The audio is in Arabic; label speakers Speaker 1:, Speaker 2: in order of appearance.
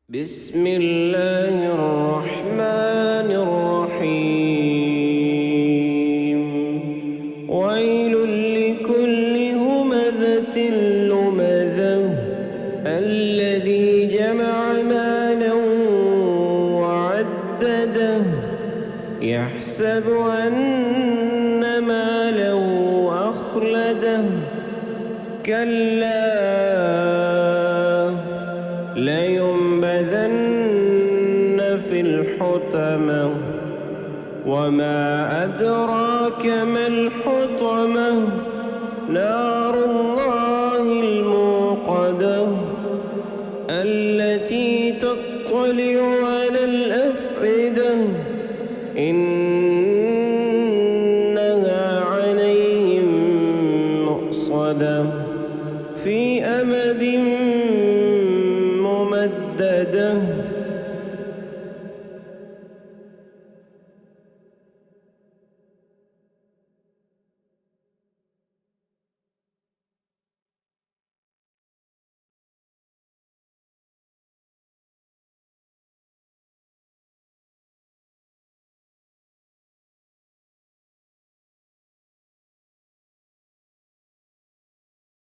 Speaker 1: بسم الله الرحمن الرحيم. ويل لكل همزة لمزة الذي جمع مالا وعدده يحسب أن ماله أخلده كلا لينبذن في الحطمة وما أدراك ما الحطمة نار الله الموقدة التي تطلع على الأفئدة إنها عليهم مؤصدة في أمد ممددة.